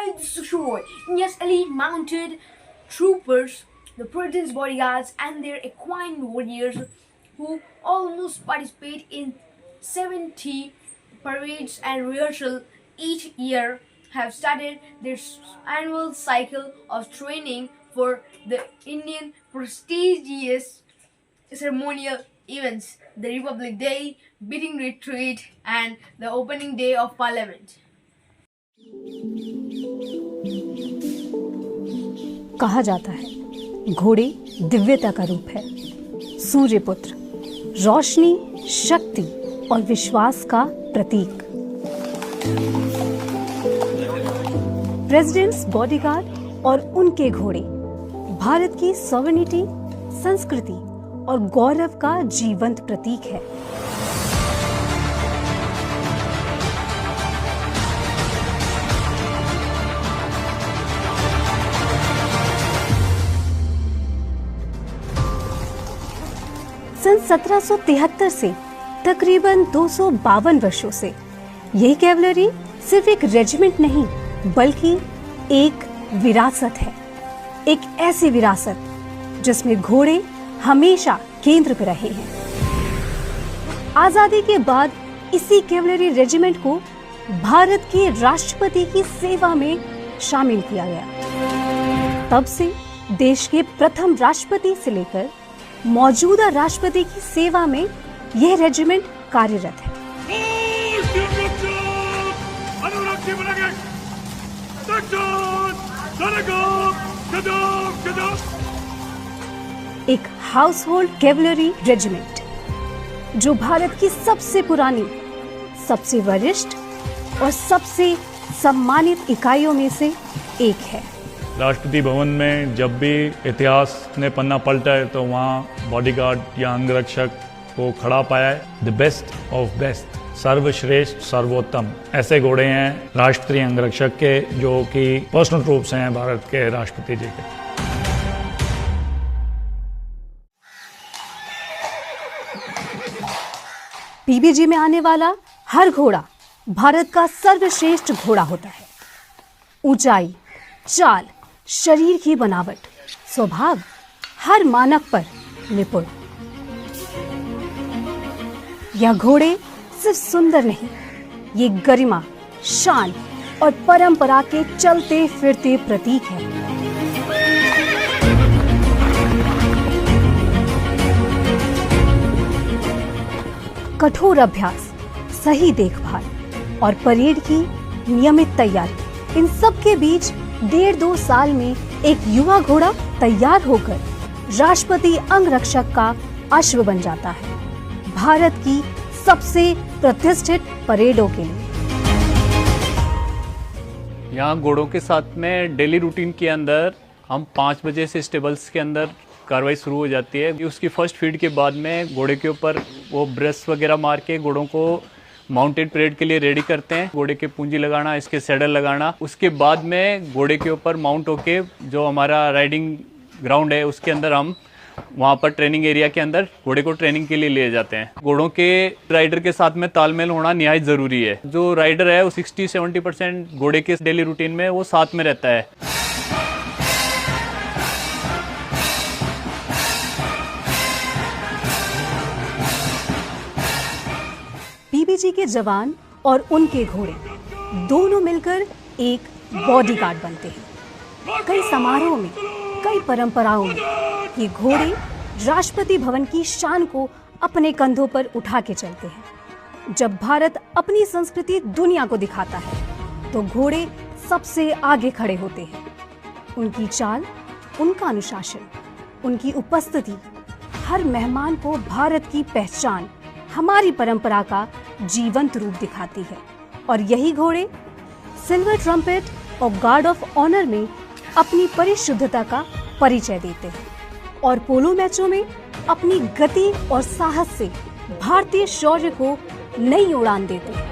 Hi, this is Troy. Yes, elite mounted troopers, the president's bodyguards, and their equine warriors who almost participate in 70 parades and rehearsal each year have started their annual cycle of training for the Indian prestigious ceremonial events, the Republic Day, beating retreat, and the opening day of Parliament. कहा जाता है घोड़े दिव्यता का रूप है, सूर्यपुत्र, रोशनी, शक्ति और विश्वास का प्रतीक। प्रेसिडेंट्स बॉडीगार्ड और उनके घोड़े भारत की सॉवरेनिटी, संस्कृति और गौरव का जीवंत प्रतीक है। सन 1773 से तकरीबन 252 वर्षों से यह कैवलरी सिर्फ एक रेजिमेंट नहीं बल्कि एक विरासत है, एक ऐसी विरासत जिसमें घोड़े हमेशा केंद्र पर रहे हैं। आजादी के बाद इसी कैवलरी रेजिमेंट को भारत के राष्ट्रपति की सेवा में शामिल किया गया। तब से देश के प्रथम राष्ट्रपति से लेकर मौजूदा राष्ट्रपति की सेवा में यह रेजिमेंट कार्यरत है। एक हाउस होल्ड कैवलरी रेजिमेंट जो भारत की सबसे पुरानी, सबसे वरिष्ठ और सबसे सम्मानित इकाइयों में से एक है। राष्ट्रपति भवन में जब भी इतिहास ने पन्ना पलटा है तो वहाँ बॉडीगार्ड या अंगरक्षक को खड़ा पाया है। द बेस्ट ऑफ बेस्ट, सर्वश्रेष्ठ, सर्वोत्तम ऐसे घोड़े हैं राष्ट्रीय अंगरक्षक के, जो कि पर्सनल ट्रूप्स हैं भारत के राष्ट्रपति जी के। पीबीजी में आने वाला हर घोड़ा भारत का सर्वश्रेष्ठ घोड़ा होता है। ऊंचाई, चाल, शरीर की बनावट, स्वभाव, हर मानक पर निपुण। यह घोड़े सिर्फ सुंदर नहीं, ये गरिमा, शान और परंपरा के चलते फिरते प्रतीक है। कठोर अभ्यास, सही देखभाल और परेड की नियमित तैयारी, इन सब के बीच 1.5-2 साल में एक युवा घोड़ा तैयार होकर राष्ट्रपति अंगरक्षक का अश्व बन जाता है, भारत की सबसे प्रतिष्ठित परेडों के लिए। यहाँ घोड़ों के साथ में डेली रूटीन के अंदर हम 5 बजे से स्टेबल्स के अंदर कार्रवाई शुरू हो जाती है। उसकी फर्स्ट फीड के बाद में घोड़े के ऊपर वो ब्रश वगैरह मार के घोड़ों को माउंटेड परेड के लिए रेडी करते हैं। घोड़े के पूंजी लगाना, इसके सैडल लगाना, उसके बाद में घोड़े के ऊपर माउंट होके जो हमारा राइडिंग ग्राउंड है उसके अंदर हम वहाँ पर ट्रेनिंग एरिया के अंदर घोड़े को ट्रेनिंग के लिए ले जाते हैं। घोड़ों के राइडर के साथ में तालमेल होना निहायत ज़रूरी है। जो राइडर है वो 60-70% घोड़े के डेली रूटीन में वो साथ में रहता है। पीबीजी के जवान और उनके घोड़े दोनों मिलकर एक बॉडीगार्ड बनते हैं। कई समारोह में, कई परंपराओं में ये घोड़े राष्ट्रपति भवन की शान को अपने कंधों पर उठा के चलते हैं। जब भारत अपनी संस्कृति दुनिया को दिखाता है तो घोड़े सबसे आगे खड़े होते हैं। उनकी चाल, उनका अनुशासन, उनकी उपस्थिति हर मेहमान को भारत की पहचान, हमारी परंपरा का जीवंत रूप दिखाती है। और यही घोड़े सिल्वर ट्रम्पेट और गार्ड ऑफ ऑनर में अपनी परिशुद्धता का परिचय देते हैं और पोलो मैचों में अपनी गति और साहस से भारतीय शौर्य को नई उड़ान देते हैं।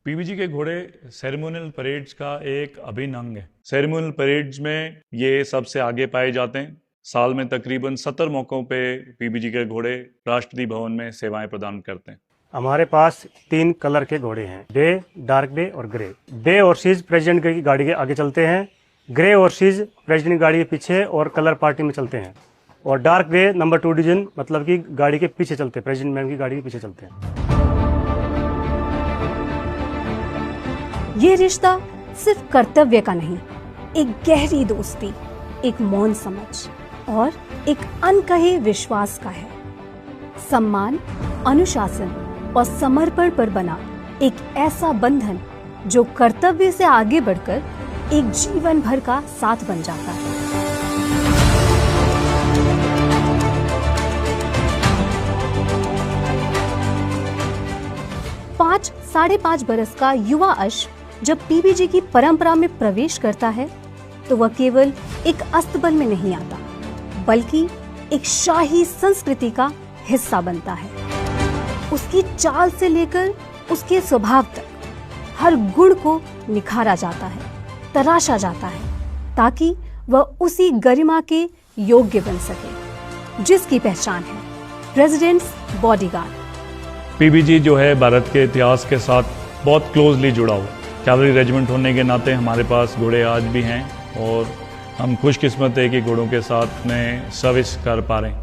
पीबीजी के घोड़े सेरेमोनियल परेड्स का एक अभिन्न अंग है। सेरेमोनियल परेड्स में ये सबसे आगे पाए जाते हैं। साल में तकरीबन 70 मौकों पे पीबीजी के घोड़े राष्ट्रपति भवन में सेवाएं प्रदान करते हैं। हमारे पास 3 कलर के घोड़े हैं, डे, डार्क डे और ग्रे। डे हॉर्सेज प्रेसिडेंट की गाड़ी के आगे चलते हैं, ग्रे हॉर्सेज प्रेसिडेंट की गाड़ी के पीछे और कलर पार्टी में चलते हैं, और डार्क ग्रे नंबर 2 डिवीजन मतलब कि गाड़ी के पीछे चलते हैं, प्रेसिडेंट मैम की गाड़ी के पीछे चलते हैं। ये रिश्ता सिर्फ कर्तव्य का नहीं, एक गहरी दोस्ती, एक मौन समझ और एक अनकहे विश्वास का है। सम्मान, अनुशासन और समर्पण पर बना एक ऐसा बंधन जो कर्तव्य से आगे बढ़कर एक जीवन भर का साथ बन जाता है। साढ़े 5 बरस का युवा अश्व जब पीबीजी की परंपरा में प्रवेश करता है तो वह केवल एक अस्तबल में नहीं आता, बल्कि एक शाही संस्कृति का हिस्सा बनता है। उसकी चाल से लेकर उसके स्वभाव तक हर गुण को निखारा जाता है, तराशा जाता है, ताकि वह उसी गरिमा के योग्य बन सके जिसकी पहचान है प्रेसिडेंट्स बॉडीगार्ड। पीबीजी जो है भारत के इतिहास के साथ बहुत क्लोजली जुड़ा हुआ। कैवलरी रेजिमेंट होने के नाते हमारे पास घोड़े आज भी हैं और हम खुशकिस्मत है कि घोड़ों के साथ में सर्विस कर पा रहे हैं।